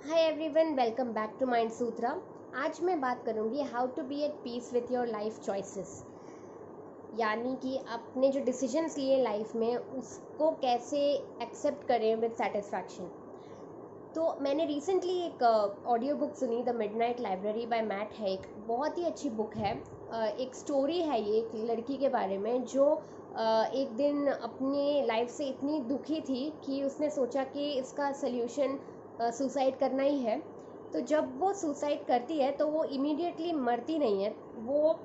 Hi everyone, welcome back to mind Sutra. आज मैं बात करूंगी how to be at peace with your life choices, यानी कि अपने जो डिसीजंस लिए लाइफ में उसको कैसे एक्सेप्ट करें विद सेटिस्फैक्शन। तो मैंने रिसेंटली एक ऑडियो बुक सुनी, the midnight library by Matt Hague. बहुत ही अच्छी बुक है। एक स्टोरी है ये एक लड़की के बारे में जो एक दिन अपनी लाइफ से इतनी दुखी थी कि उसने सोचा कि इसका सल्यूशन सुसाइड करना ही है। तो जब वो सुसाइड करती है तो वो इमीडिएटली मरती नहीं है, वो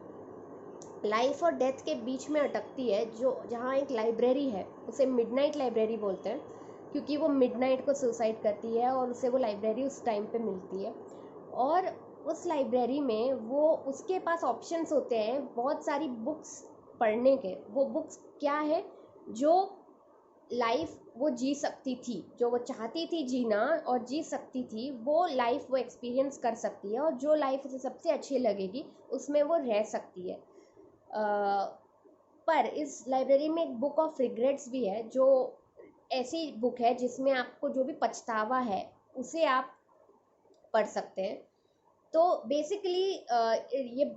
लाइफ और डेथ के बीच में अटकती है। जो जहाँ एक लाइब्रेरी है उसे मिडनाइट लाइब्रेरी बोलते हैं, क्योंकि वो मिडनाइट को सुसाइड करती है और उसे वो लाइब्रेरी उस टाइम पे मिलती है। और उस लाइब्रेरी में वो उसके पास ऑप्शंस होते हैं बहुत सारी बुक्स पढ़ने के। वो बुक्स क्या है जो लाइफ वो जी सकती थी, जो वो चाहती थी जीना और जी सकती थी, वो लाइफ वो एक्सपीरियंस कर सकती है, और जो लाइफ उसे सबसे अच्छी लगेगी उसमें वो रह सकती है। पर इस लाइब्रेरी में एक बुक ऑफ रिग्रेट्स भी है, जो ऐसी बुक है जिसमें आपको जो भी पछतावा है उसे आप पढ़ सकते हैं। तो बेसिकली ये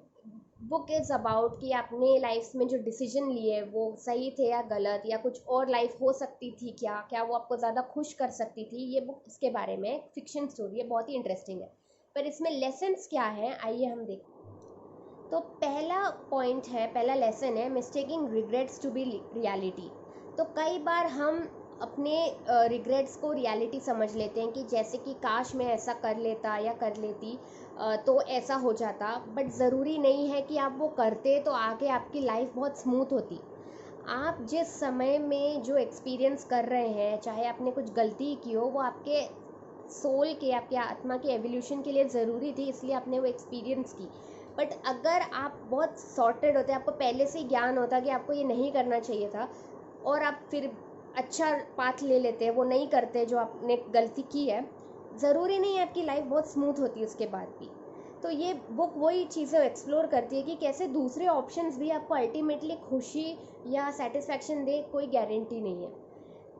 बुक इज़ अबाउट कि आपने लाइफ में जो डिसीजन लिए वो सही थे या गलत, या कुछ और लाइफ हो सकती थी, क्या क्या वो आपको ज़्यादा खुश कर सकती थी। ये बुक इसके बारे में फिक्शन स्टोरी है, बहुत ही इंटरेस्टिंग है। पर इसमें लेसन्स क्या है, आइए हम देखें। तो पहला पॉइंट है, पहला लेसन है, mistaking regrets to be reality. तो कई बार हम अपने रिग्रेट्स को रियलिटी समझ लेते हैं कि जैसे कि काश मैं ऐसा कर लेता या कर लेती तो ऐसा हो जाता। बट ज़रूरी नहीं है कि आप वो करते तो आगे आपकी लाइफ बहुत स्मूथ होती। आप जिस समय में जो एक्सपीरियंस कर रहे हैं, चाहे आपने कुछ गलती की हो, वो आपके सोल के, आपके आत्मा के एवोल्यूशन के लिए ज़रूरी थी, इसलिए आपने वो एक्सपीरियंस की। बट अगर आप बहुत सॉर्टेड होते, आपको पहले से ही ज्ञान होता कि आपको ये नहीं करना चाहिए था, और आप फिर अच्छा पाथ ले लेते हैं, वो नहीं करते जो आपने गलती की है, ज़रूरी नहीं है आपकी लाइफ बहुत स्मूथ होती है उसके बाद भी। तो ये बुक वही चीज़ें एक्सप्लोर करती है कि कैसे दूसरे ऑप्शंस भी आपको अल्टीमेटली खुशी या सेटिस्फैक्शन दे, कोई गारंटी नहीं है।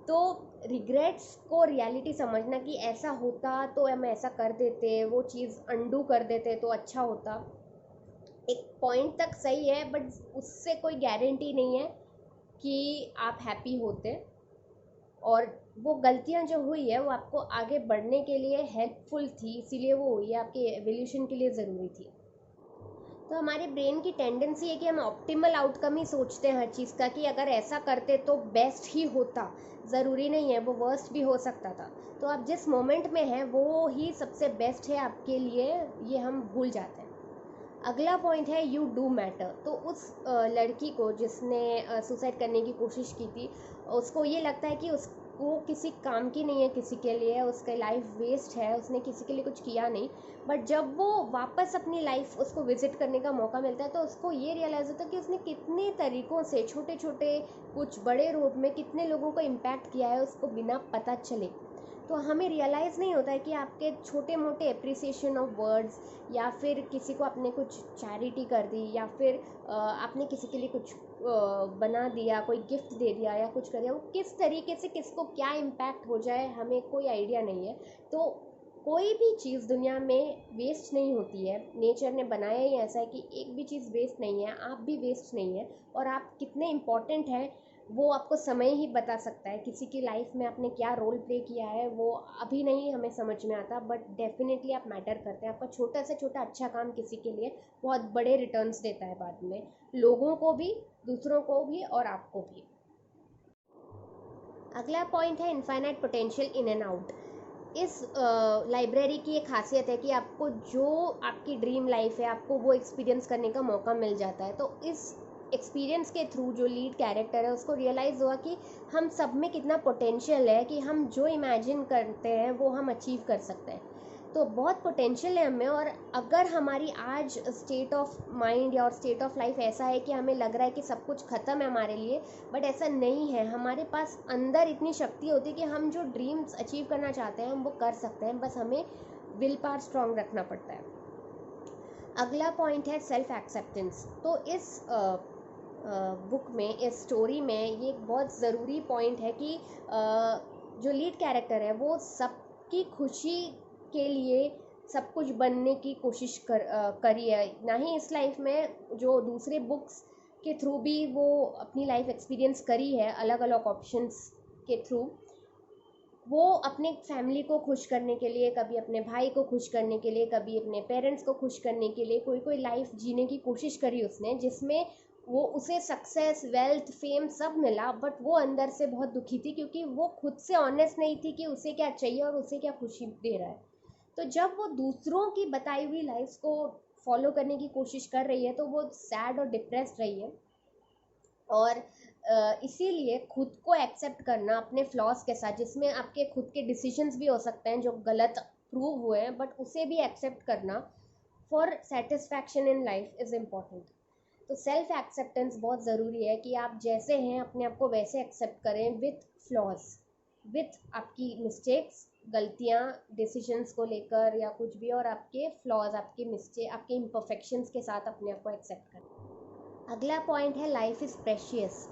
तो रिग्रेट्स को रियलिटी समझना कि ऐसा होता तो हम ऐसा कर देते, वो चीज़ अंडू कर देते तो अच्छा होता, एक पॉइंट तक सही है, बट उससे कोई गारंटी नहीं है कि आप हैप्पी होते। और वो गलतियां जो हुई है वो आपको आगे बढ़ने के लिए हेल्पफुल थी, इसीलिए वो हुई है, आपके एवोल्यूशन के लिए ज़रूरी थी। तो हमारे ब्रेन की टेंडेंसी है कि हम ऑप्टिमल आउटकम ही सोचते हैं हर चीज़ का, कि अगर ऐसा करते तो बेस्ट ही होता। ज़रूरी नहीं है, वो वर्स्ट भी हो सकता था। तो आप जिस मोमेंट में हैं वो ही सबसे बेस्ट है आपके लिए, ये हम भूल जाते हैं। अगला पॉइंट है यू डू मैटर। तो उस लड़की को जिसने सुसाइड करने की कोशिश की थी, उसको ये लगता है कि उसको किसी काम की नहीं है, किसी के लिए उसका लाइफ वेस्ट है, उसने किसी के लिए कुछ किया नहीं। बट जब वो वापस अपनी लाइफ उसको विजिट करने का मौका मिलता है तो उसको ये रियलाइज़ होता है कि उसने कितने तरीक़ों से, छोटे छोटे कुछ बड़े रूप में, कितने लोगों को इम्पैक्ट किया है उसको बिना पता चले। तो हमें रियलाइज़ नहीं होता है कि आपके छोटे मोटे अप्रिसिएशन ऑफ वर्ड्स, या फिर किसी को आपने कुछ चैरिटी कर दी, या फिर आपने किसी के लिए कुछ बना दिया, कोई गिफ्ट दे दिया या कुछ कर दिया, वो किस तरीके से किसको क्या इम्पैक्ट हो जाए हमें कोई आइडिया नहीं है। तो कोई भी चीज़ दुनिया में वेस्ट नहीं होती है, नेचर ने बनाया ही ऐसा है कि एक भी चीज़ वेस्ट नहीं है, आप भी वेस्ट नहीं है। और आप कितने इम्पॉर्टेंट हैं वो आपको समय ही बता सकता है। किसी की लाइफ में आपने क्या रोल प्ले किया है वो अभी नहीं हमें समझ में आता, बट डेफिनेटली आप मैटर करते हैं। आपका छोटा से छोटा अच्छा काम किसी के लिए बहुत बड़े रिटर्न्स देता है बाद में, लोगों को भी, दूसरों को भी और आपको भी। अगला पॉइंट है infinite potential in and out. इस लाइब्रेरी की एक खासियत है कि आपको जो आपकी ड्रीम लाइफ है आपको वो एक्सपीरियंस करने का मौका मिल जाता है। तो इस एक्सपीरियंस के थ्रू जो लीड कैरेक्टर है उसको रियलाइज़ हुआ कि हम सब में कितना पोटेंशियल है, कि हम जो इमेजिन करते हैं वो हम अचीव कर सकते हैं। तो बहुत पोटेंशियल है हमें। और अगर हमारी आज स्टेट ऑफ माइंड या और स्टेट ऑफ लाइफ ऐसा है कि हमें लग रहा है कि सब कुछ ख़त्म है हमारे लिए, बट ऐसा नहीं है। हमारे पास अंदर इतनी शक्ति होती है कि हम जो ड्रीम्स अचीव करना चाहते हैं हम वो कर सकते हैं, बस हमें विल पावर स्ट्रॉन्ग रखना पड़ता है। अगला पॉइंट है सेल्फ एक्सेप्टेंस। तो इस बुक में, इस स्टोरी में, ये एक बहुत ज़रूरी पॉइंट है कि जो लीड कैरेक्टर है वो सबकी खुशी के लिए सब कुछ बनने की कोशिश करी है, ना ही इस लाइफ में जो दूसरे बुक्स के थ्रू भी वो अपनी लाइफ एक्सपीरियंस करी है अलग अलग ऑप्शंस के थ्रू। वो अपने फैमिली को खुश करने के लिए, कभी अपने भाई को खुश करने के लिए, कभी अपने पेरेंट्स को खुश करने के लिए कोई कोई लाइफ जीने की कोशिश करी उसने, जिसमें वो उसे सक्सेस, वेल्थ, फेम सब मिला, बट वो अंदर से बहुत दुखी थी क्योंकि वो खुद से ऑनेस्ट नहीं थी कि उसे क्या चाहिए और उसे क्या खुशी दे रहा है। तो जब वो दूसरों की बताई हुई लाइफ को फॉलो करने की कोशिश कर रही है तो वो सैड और डिप्रेस्ड रही है। और इसीलिए खुद को एक्सेप्ट करना अपने फ्लॉज के साथ, जिसमें आपके खुद के डिसीजंस भी हो सकते हैं जो गलत प्रूव हुए हैं, बट उसे भी एक्सेप्ट करना for satisfaction in life is important. तो सेल्फ एक्सेप्टेंस बहुत ज़रूरी है कि आप जैसे हैं अपने आप को वैसे एक्सेप्ट करें, विथ फ्लॉज, विथ आपकी मिस्टेक्स, गलतियाँ, डिसीजंस को लेकर या कुछ भी, और आपके फ्लॉज, आपके मिस्टेक, आपके इम्परफेक्शंस के साथ अपने आप को एक्सेप्ट करें। अगला पॉइंट है लाइफ इज़ प्रेशियस।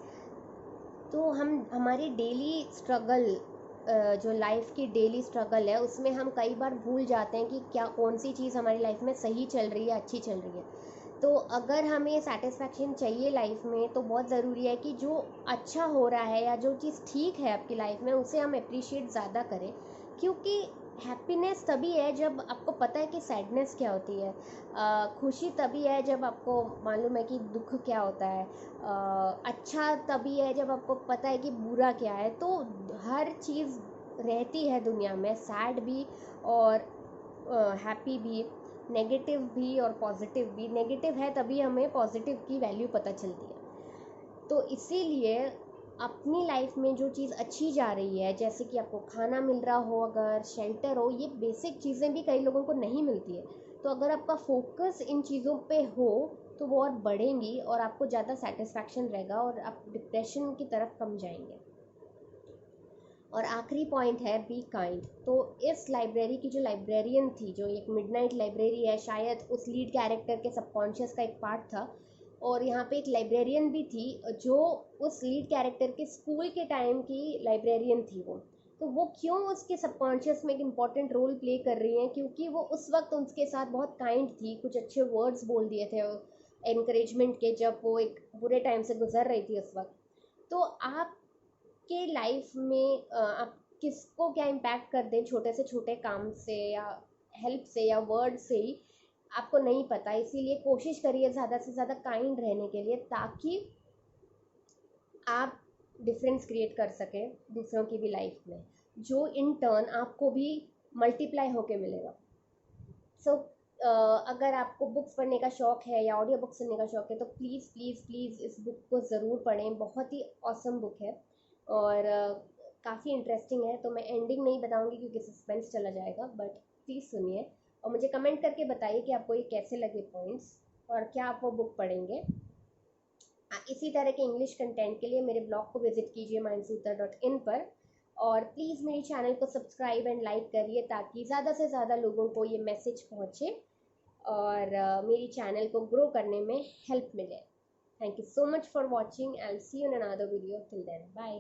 तो हमारी डेली स्ट्रगल, जो लाइफ की डेली स्ट्रगल है उसमें हम कई बार भूल जाते हैं कि क्या कौन सी चीज़ हमारी लाइफ में सही चल रही है, अच्छी चल रही है। तो अगर हमें सेटिस्फैक्शन चाहिए लाइफ में तो बहुत ज़रूरी है कि जो अच्छा हो रहा है या जो चीज़ ठीक है आपकी लाइफ में उसे हम अप्रिशिएट ज़्यादा करें, क्योंकि हैप्पीनेस तभी है जब आपको पता है कि सैडनेस क्या होती है। खुशी तभी है जब आपको मालूम है कि दुख क्या होता है। अच्छा तभी है जब आपको पता है कि बुरा क्या है। तो हर चीज़ रहती है दुनिया में, सैड भी और हैप्पी भी, नेगेटिव भी और पॉजिटिव भी। नेगेटिव है तभी हमें पॉजिटिव की वैल्यू पता चलती है। तो इसीलिए अपनी लाइफ में जो चीज़ अच्छी जा रही है, जैसे कि आपको खाना मिल रहा हो, अगर शेल्टर हो, ये बेसिक चीज़ें भी कई लोगों को नहीं मिलती है। तो अगर आपका फोकस इन चीज़ों पे हो तो वो और बढ़ेंगी और आपको ज़्यादा सेटिस्फैक्शन रहेगा और आप डिप्रेशन की तरफ कम जाएंगे। और आखिरी पॉइंट है बी काइंड। तो इस लाइब्रेरी की जो लाइब्रेरियन थी, जो एक मिडनाइट लाइब्रेरी है, शायद उस लीड कैरेक्टर के सबकॉन्शियस का एक पार्ट था। और यहाँ पे एक लाइब्रेरियन भी थी जो उस लीड कैरेक्टर के स्कूल के टाइम की लाइब्रेरियन थी वो। तो वो क्यों उसके सबकॉन्शियस में एक इम्पॉर्टेंट रोल प्ले कर रही हैं, क्योंकि वो उस वक्त उसके साथ बहुत काइंड थी, कुछ अच्छे वर्ड्स बोल दिए थे एनकरेजमेंट के, जब वो एक बुरे टाइम से गुजर रही थी उस वक्त। तो आप के लाइफ में आप किसको क्या इम्पैक्ट कर दें छोटे से छोटे काम से या हेल्प से या वर्ड से ही, आपको नहीं पता। इसीलिए कोशिश करिए ज़्यादा से ज़्यादा काइंड रहने के लिए, ताकि आप डिफरेंस क्रिएट कर सकें दूसरों की भी लाइफ में, जो इन टर्न आपको भी मल्टीप्लाई होके मिलेगा। सो अगर आपको बुक्स पढ़ने का शौक़ है या ऑडियो बुक सुनने का शौक़ है तो प्लीज़ प्लीज़ प्लीज़ इस बुक को ज़रूर पढ़ें। बहुत ही ऑसम बुक है और काफ़ी इंटरेस्टिंग है। तो मैं एंडिंग नहीं बताऊंगी क्योंकि सस्पेंस चला जाएगा, बट प्लीज़ सुनिए और मुझे कमेंट करके बताइए कि आपको ये कैसे लगे पॉइंट्स और क्या आप वो बुक पढ़ेंगे। इसी तरह के इंग्लिश कंटेंट के लिए मेरे ब्लॉग को विजिट कीजिए mindsutra.in पर, और प्लीज़ मेरे चैनल को सब्सक्राइब एंड लाइक करिए ताकि ज़्यादा से ज़्यादा लोगों को ये मैसेज पहुँचे और मेरी चैनल को ग्रो करने में हेल्प मिले। Thank you so much for watching. I'll see you in another video. Till then, bye.